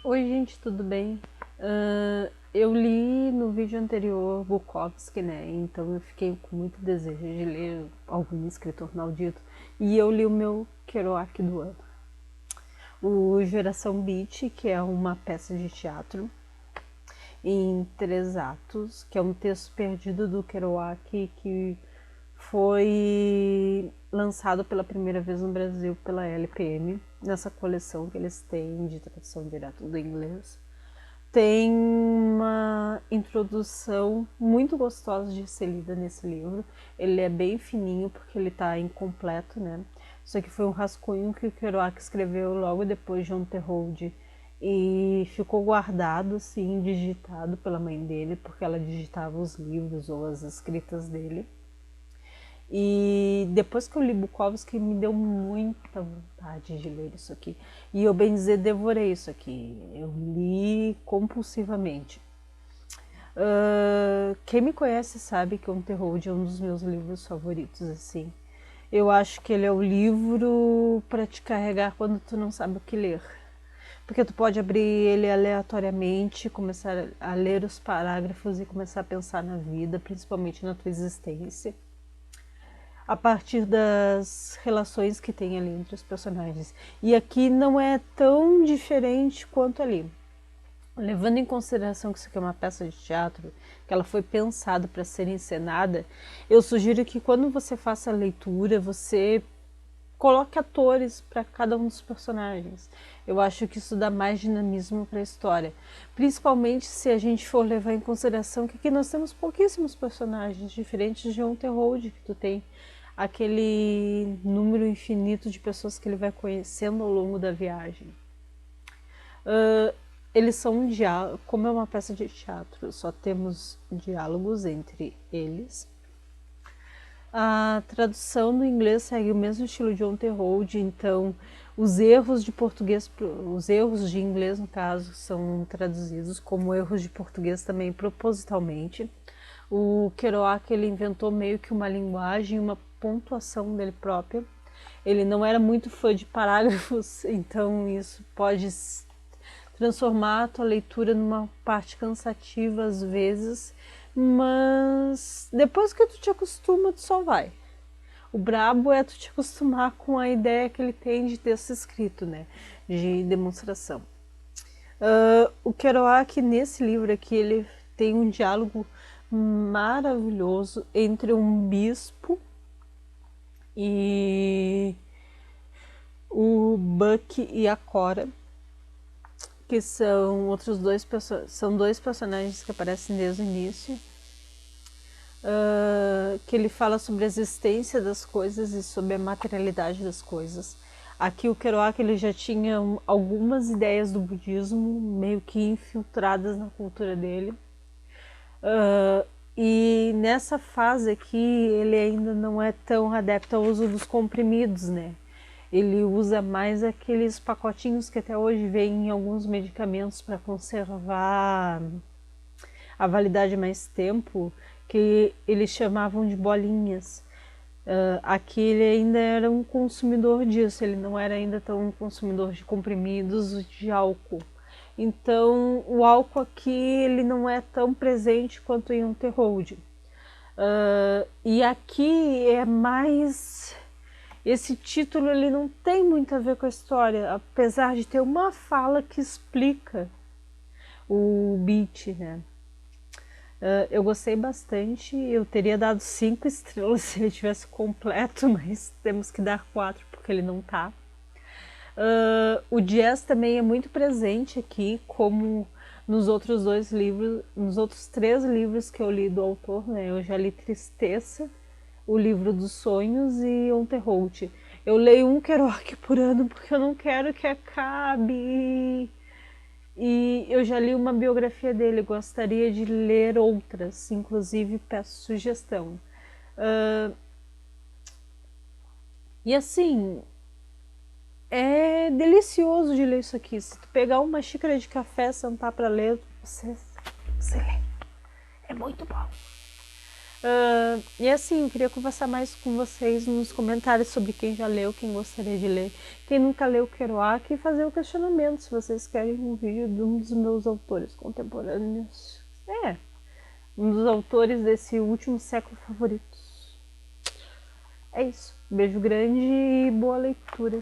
Oi, gente, tudo bem? Eu li no vídeo anterior Bukowski, né? Então eu fiquei com muito desejo de ler algum escritor maldito. E eu li o meu Kerouac do ano. O Geração Beat, que é uma peça de teatro em 3 atos, que é um texto perdido do Kerouac que foi lançado pela primeira vez no Brasil pela LPM, nessa coleção que eles têm de tradução direta do inglês. Tem uma introdução muito gostosa de ser lida nesse livro. Ele é bem fininho porque ele está incompleto, né? Isso aqui foi um rascunho que o Kerouac escreveu logo depois de On the Road e ficou guardado, assim, digitado pela mãe dele, porque ela digitava os livros ou as escritas dele. E depois que eu li Bukowski, me deu muita vontade de ler isso aqui. E eu, bem dizer, devorei isso aqui. Eu li compulsivamente. Quem me conhece sabe que On the Road é um dos meus livros favoritos, assim. Eu acho que ele é o livro para te carregar quando tu não sabe o que ler. Porque tu pode abrir ele aleatoriamente, começar a ler os parágrafos e começar a pensar na vida, principalmente na tua existência, a partir das relações que tem ali entre os personagens. E aqui não é tão diferente quanto ali. Levando em consideração que isso aqui é uma peça de teatro, que ela foi pensada para ser encenada, eu sugiro que quando você faça a leitura, você coloque atores para cada um dos personagens. Eu acho que isso dá mais dinamismo para a história. Principalmente se a gente for levar em consideração que aqui nós temos pouquíssimos personagens, diferentes de On the Road, que tu tem aquele número infinito de pessoas que ele vai conhecendo ao longo da viagem. Eles são um diálogo, como é uma peça de teatro, só temos diálogos entre eles. A tradução do inglês segue o mesmo estilo de On the Road, então os erros de português, os erros de inglês no caso, são traduzidos como erros de português também propositalmente. O Kerouac ele inventou meio que uma linguagem, uma pontuação dele própria. Ele não era muito fã de parágrafos, então isso pode transformar a tua leitura numa parte cansativa às vezes, mas depois que tu te acostuma, tu só vai. O brabo é tu te acostumar com a ideia que ele tem de texto escrito, né? De demonstração. O Kerouac, nesse livro aqui, ele tem um diálogo maravilhoso entre um bispo e o Buck e a Cora, que são outros dois personagens que aparecem desde o início, que ele fala sobre a existência das coisas e sobre a materialidade das coisas. Aqui o Kerouac ele já tinha algumas ideias do budismo meio que infiltradas na cultura dele. E nessa fase aqui ele ainda não é tão adepto ao uso dos comprimidos, né? Ele usa mais aqueles pacotinhos que até hoje vêm em alguns medicamentos para conservar a validade mais tempo, que eles chamavam de bolinhas. Aqui ele ainda era um consumidor disso, ele não era ainda tão um consumidor de comprimidos de álcool. Então o álcool aqui ele não é tão presente quanto em On the Road. E aqui é mais... Esse título ele não tem muito a ver com a história, apesar de ter uma fala que explica o beat, né? Eu gostei bastante, eu teria dado 5 estrelas se ele tivesse completo, mas temos que dar 4 porque ele não tá. O jazz também é muito presente aqui, como nos outros 2 livros, nos outros 3 livros que eu li do autor, né? Eu já li Tristeza, o livro dos sonhos e On the Road. Eu leio um Kerouac por ano porque eu não quero que acabe. E eu já li uma biografia dele, gostaria de ler outras, inclusive peço sugestão. E assim, é delicioso de ler isso aqui. Se tu pegar uma xícara de café, sentar para ler, você lê. É muito bom. E assim, eu queria conversar mais com vocês nos comentários sobre quem já leu, quem gostaria de ler, quem nunca leu Kerouac, e fazer o questionamento se vocês querem um vídeo de um dos meus autores contemporâneos. Um dos autores desse último século favoritos. É isso. Beijo grande e boa leitura.